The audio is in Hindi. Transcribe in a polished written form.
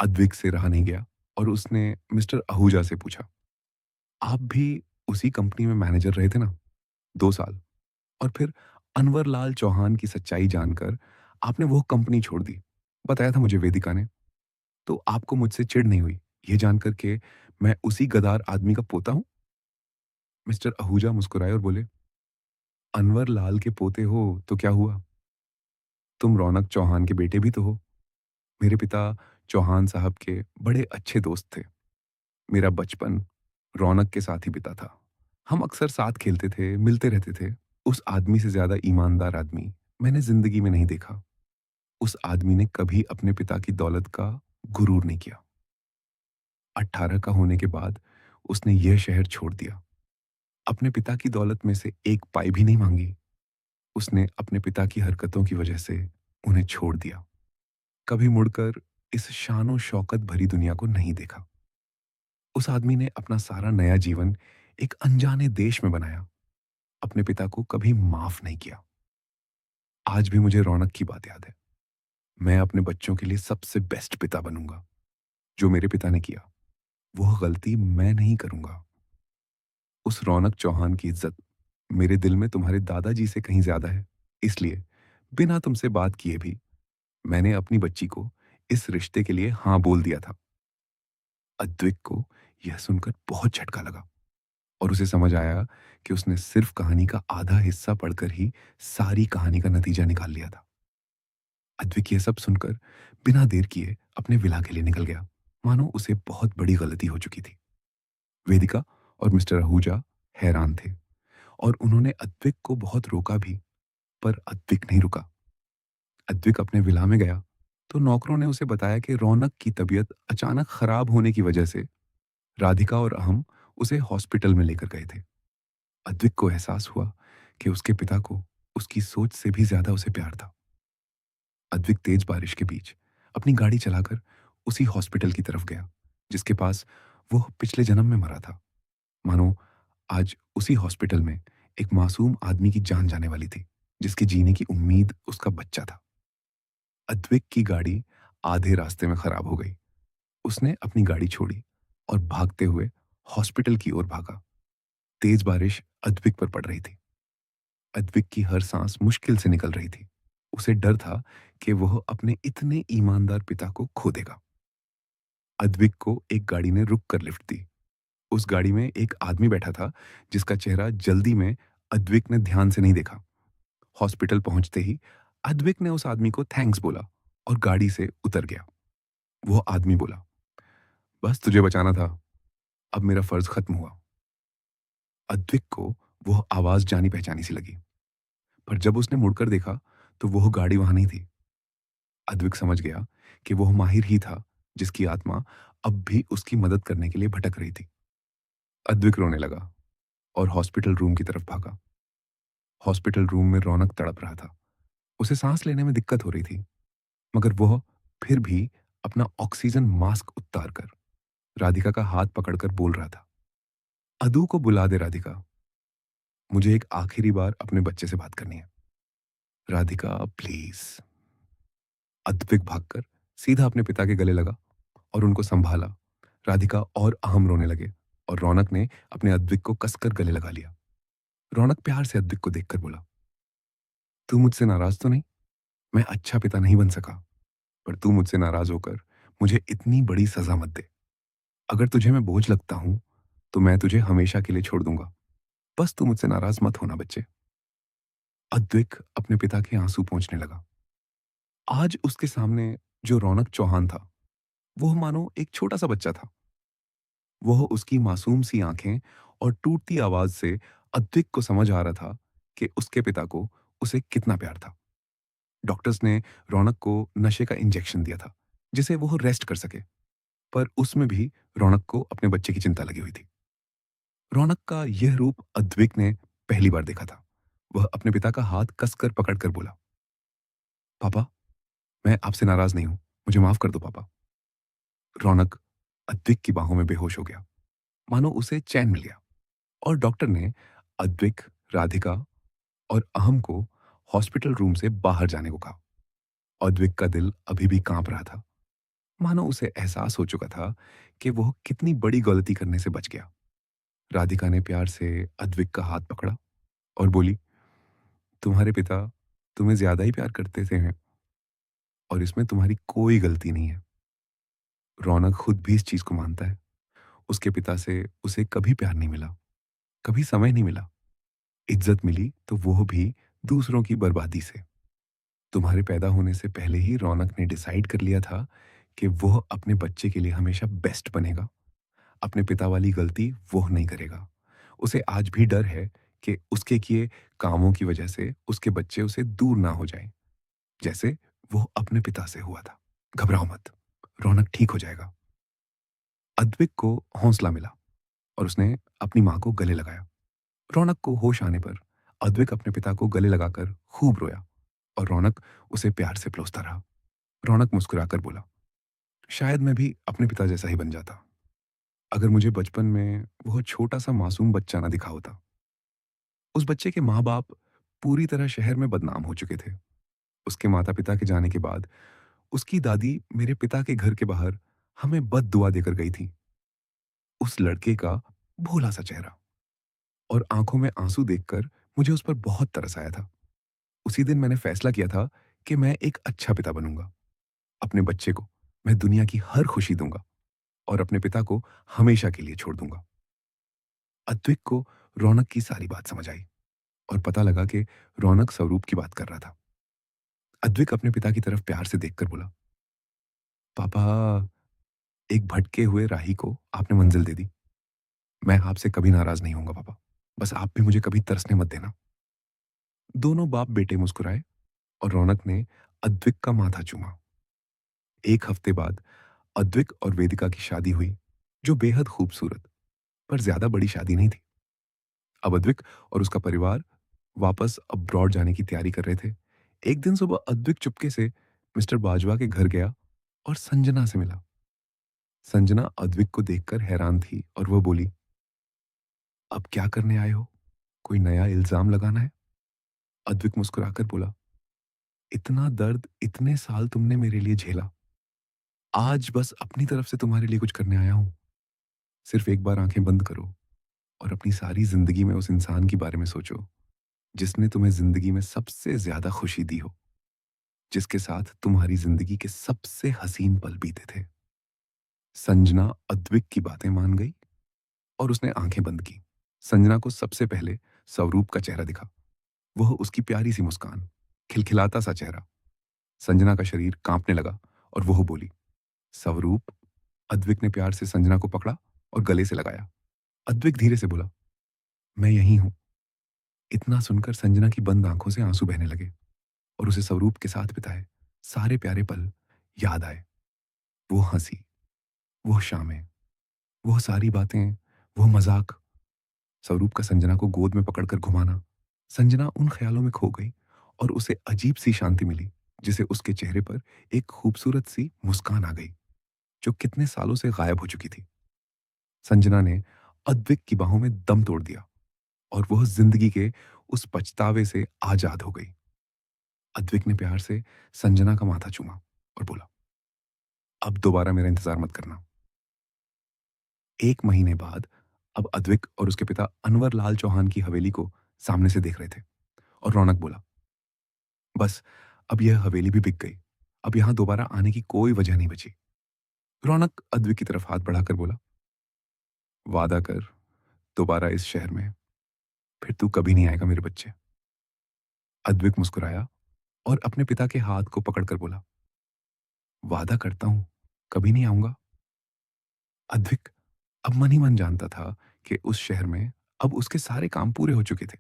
अद्विक से रहा नहीं गया और उसने मिस्टर आहूजा से पूछा, आप भी उसी कंपनी में मैनेजर रहे थे ना? 2 साल। और फिर अनवर लाल चौहान की सच्चाई जानकर आपने वो कंपनी छोड़ दी। बताया था मुझे वेदिका ने। तो आपको मुझसे चिढ़ नहीं हुई, ये जानकर के मैं उसी गद्दार आदमी का पोता हूँ? मिस्टर आहूजा मुस्कुराए और बोले, अनवर लाल के पोते हो तो क्या हुआ? तुम रौनक चौहान के बेटे भी तो हो। मेरे पिता चौहान साहब के बड़े अच्छे दोस्त थे। मेरा बचपन रौनक के साथ ही बीता था। हम अक्सर साथ खेलते थे, मिलते रहते थे। उस आदमी से ज़्यादा ईमानदार आदमी मैंने ज़िंदगी में नहीं देखा। उस आदमी ने कभी अपने पिता की दौलत का गुरूर नहीं किया। 18 का होने के बाद उसने यह शहर छोड़ दिया। अपने पिता की दौलत में से एक पाई भी नहीं मांगी। उसने अपने पिता की हरकतों की वजह से उन्हें छोड़ दिया। कभी मुड़कर इस शानो शौकत भरी दुनिया को नहीं देखा। उस आदमी ने अपना सारा नया जीवन एक अनजाने देश में बनाया। अपने पिता को कभी माफ नहीं किया। आज भी मुझे रौनक की बात याद है। मैं अपने बच्चों के लिए सबसे बेस्ट पिता बनूंगा। जो मेरे पिता ने किया, वो गलती मैं नहीं करूंगा। उस रौनक चौहान की इज्जत मेरे दिल में तुम्हारे दादाजी से कहीं ज्यादा है। इसलिए बिना तुमसे बात किए भी मैंने अपनी बच्ची को इस रिश्ते के लिए हाँ बोल दिया था। अद्विक को यह सुनकर बहुत झटका लगा और उसे समझ आया कि उसने सिर्फ कहानी का आधा हिस्सा पढ़कर ही सारी कहानी का नतीजा निकाल लिया था। अद्विक ये सब सुनकर बिना देर किए अपने विला के लिए निकल गया, मानो उसे बहुत बड़ी गलती हो चुकी थी। वेदिका और मिस्टर आहूजा हैरान थे और उन्होंने अद्विक को बहुत रोका भी, पर अद्विक नहीं रुका। अद्विक अपने विला में गया तो नौकरों ने उसे बताया कि रौनक की तबीयत अचानक खराब होने की वजह से राधिका और अहम उसे हॉस्पिटल में लेकर गए थे। अद्विक को एहसास हुआ कि उसके पिता को उसकी सोच से भी ज्यादा उसे प्यार था। अद्विक तेज बारिश के बीच अपनी गाड़ी चलाकर उसी हॉस्पिटल की तरफ गया जिसके पास वो पिछले जन्म में मरा था। मानो आज उसी हॉस्पिटल में एक मासूम आदमी की जान जाने वाली थी, जिसके जीने की उम्मीद उसका बच्चा था। अद्विक की गाड़ी आधे रास्ते में खराब हो गई। उसने अपनी गाड़ी छोड़ी और भागते हुए हॉस्पिटल की ओर भागा। तेज बारिश अद्विक पर पड़ रही थी। अद्विक की हर सांस मुश्किल से निकल रही थी। उसे डर था कि वह अपने इतने ईमानदार पिता को खो देगा। अद्विक को एक गाड़ी ने रुक कर लिफ्ट दी। उस गाड़ी में एक आदमी बैठा था जिसका चेहरा जल्दी में अद्विक ने ध्यान से नहीं देखा। हॉस्पिटल पहुंचते ही अद्विक ने उस आदमी को थैंक्स बोला और गाड़ी से उतर गया। वो आदमी बोला, बस तुझे बचाना था, अब मेरा फर्ज खत्म हुआ। अद्विक को वह आवाज जानी पहचानी सी लगी, पर जब उसने मुड़कर देखा तो वह गाड़ी वहां नहीं थी। अद्विक समझ गया कि वह माहिर ही था जिसकी आत्मा अब भी उसकी मदद करने के लिए भटक रही थी। अद्विक रोने लगा और हॉस्पिटल रूम की तरफ भागा। हॉस्पिटल रूम में रौनक तड़प रहा था। उसे सांस लेने में दिक्कत हो रही थी, मगर वह फिर भी अपना ऑक्सीजन मास्क उतार कर राधिका का हाथ पकड़कर बोल रहा था, अदू को बुला दे राधिका, मुझे एक आखिरी बार अपने बच्चे से बात करनी है। राधिका प्लीज। अद्विक भागकर सीधा अपने पिता के गले लगा और उनको संभाला। राधिका और अहम रोने लगे और रौनक ने अपने अद्विक को कसकर गले लगा लिया। रौनक प्यार से अद्विक को देखकर बोला, तू मुझसे नाराज तो नहीं? मैं अच्छा पिता नहीं बन सका, पर तू मुझसे नाराज होकर मुझे इतनी बड़ी सजा मत दे। अगर तुझे मैं बोझ लगता हूं तो मैं तुझे हमेशा के लिए छोड़ दूंगा। बस तू मुझसे नाराज मत होना बच्चे। अद्विक अपने पिता के आंसू पोंछने लगा। आज उसके सामने जो रौनक चौहान था, वह मानो एक छोटा सा बच्चा था। वह उसकी मासूम सी आंखें और टूटती आवाज से अद्विक को समझ आ रहा था कि उसके पिता को उसे कितना प्यार था। डॉक्टर्स ने रौनक को नशे का इंजेक्शन दिया था जिसे वो रेस्ट कर सके, पर उसमें भी रौनक को अपने बच्चे की चिंता लगी हुई थी। रौनक का यह रूप अद्विक ने पहली बार देखा था। वह अपने पिता का हाथ कसकर पकड़कर बोला, पापा, मैं आपसे नाराज नहीं हूं, मुझे माफ कर दो पापा। रौनक अद्विक की बाहों में बेहोश हो गया, मानो उसे चैन मिल गया और डॉक्टर ने अद्विक, राधिका और अहम को हॉस्पिटल रूम से बाहर जाने को कहा। अद्विक का दिल अभी भी कांप रहा था। मानो उसे एहसास हो चुका था कि वह कितनी बड़ी गलती करने से बच गया। राधिका ने प्यार से अद्विक का हाथ पकड़ा और बोली, तुम्हारे पिता तुम्हें ज्यादा ही प्यार करते थे हैं और इसमें तुम्हारी कोई गलती नहीं है। रौनक खुद भी इस चीज को मानता है। उसके पिता से उसे कभी प्यार नहीं मिला, कभी समय नहीं मिला। इज्जत मिली तो वो भी दूसरों की बर्बादी से। तुम्हारे पैदा होने से पहले ही रौनक ने डिसाइड कर लिया था कि वह अपने बच्चे के लिए हमेशा बेस्ट बनेगा। अपने पिता वाली गलती वो नहीं करेगा। उसे आज भी डर है कि उसके किए कामों की वजह से उसके बच्चे उसे दूर ना हो जाएं, जैसे वो अपने पिता से हुआ था। घबराओ मत, रौनक ठीक हो जाएगा। अद्विक को हौसला मिला और उसने अपनी माँ को गले लगाया। रौनक को होश आने पर अद्विक अपने पिता को गले लगाकर खूब रोया और रौनक उसे प्यार से पलोसता रहा। रौनक मुस्कुराकर बोला, शायद मैं भी अपने पिता जैसा ही बन जाता, अगर मुझे बचपन में वो छोटा सा मासूम बच्चा ना दिखा होता। उस बच्चे के माँ बाप पूरी तरह शहर में बदनाम हो चुके थे। उसके माता पिता के जाने के बाद उसकी दादी मेरे पिता के घर के बाहर हमें बद दुआ देकर गई थी। उस लड़के का भोला सा चेहरा और आंखों में आंसू देखकर मुझे उस पर बहुत तरस आया था। उसी दिन मैंने फैसला किया था कि मैं एक अच्छा पिता बनूंगा। अपने बच्चे को मैं दुनिया की हर खुशी दूंगा और अपने पिता को हमेशा के लिए छोड़ दूंगा। अद्विक को रौनक की सारी बात समझ आई और पता लगा कि रौनक स्वरूप की बात कर रहा था। अद्विक अपने पिता की तरफ प्यार से देखकर बोला, पापा, एक भटके हुए राही को आपने मंजिल दे दी। मैं आपसे कभी नाराज नहीं होऊंगा पापा। बस आप भी मुझे कभी तरसने मत देना। दोनों बाप बेटे मुस्कुराए और रौनक ने अद्विक का माथा चूमा। एक हफ्ते बाद अद्विक और वेदिका की शादी हुई, जो बेहद खूबसूरत पर ज्यादा बड़ी शादी नहीं थी। अब अद्विक और उसका परिवार वापस अब्रॉड जाने की तैयारी कर रहे थे। एक दिन सुबह अद्विक चुपके से मिस्टर बाजवा के घर गया और संजना से मिला। संजना अद्विक को देखकर हैरान थी और वह बोली, अब क्या करने आए हो? कोई नया इल्जाम लगाना है? अद्विक मुस्कुराकर बोला, इतना दर्द इतने साल तुमने मेरे लिए झेला, आज बस अपनी तरफ से तुम्हारे लिए कुछ करने आया हूं। सिर्फ एक बार आंखें बंद करो और अपनी सारी जिंदगी में उस इंसान के बारे में सोचो जिसने तुम्हें जिंदगी में सबसे ज्यादा खुशी दी हो, जिसके साथ तुम्हारी जिंदगी के सबसे हसीन पल बीते थे। संजना अद्विक की बातें मान गई और उसने आंखें बंद की। संजना को सबसे पहले स्वरूप का चेहरा दिखा। वह उसकी प्यारी सी मुस्कान, खिलखिलाता सा चेहरा। संजना का शरीर कांपने लगा और वह बोली, स्वरूप। अद्विक ने प्यार से संजना को पकड़ा और गले से लगाया। अद्विक धीरे से बोला, मैं यहीं हूं। इतना सुनकर संजना की बंद आंखों से आंसू बहने लगे और उसे स्वरूप के साथ बिताए सारे प्यारे पल याद आए। वो हंसी, वो शामें, वो सारी बातें, वो मजाक, स्वरूप का संजना को गोद में पकड़कर घुमाना। संजना उन ख्यालों में खो गई और उसे अजीब सी शांति मिली, जिसे उसके चेहरे पर एक खूबसूरत सी मुस्कान आ गई, जो कितने सालों से गायब हो चुकी थी। संजना ने अद्विक की बाहों में दम तोड़ दिया और वह जिंदगी के उस पछतावे से आजाद हो गई। अद्विक ने प्यार से संजना का माथा चूमा और बोला, अब दोबारा मेरा इंतजार मत करना। एक महीने बाद अब अद्विक और उसके पिता अनवर लाल चौहान की हवेली को सामने से देख रहे थे और रौनक बोला, बस अब यह हवेली भी बिक गई। अब यहां दोबारा आने की कोई वजह नहीं बची। रौनक अद्विक की तरफ हाथ बढ़ाकर बोला, वादा कर दोबारा इस शहर में, फिर तू कभी नहीं आएगा मेरे बच्चे। अद्विक मुस्कुराया और अपने पिता के हाथ को पकड़कर बोला, वादा करता हूं, कभी नहीं आऊंगा। अद्विक अब मन ही मन जानता था कि उस शहर में अब उसके सारे काम पूरे हो चुके थे।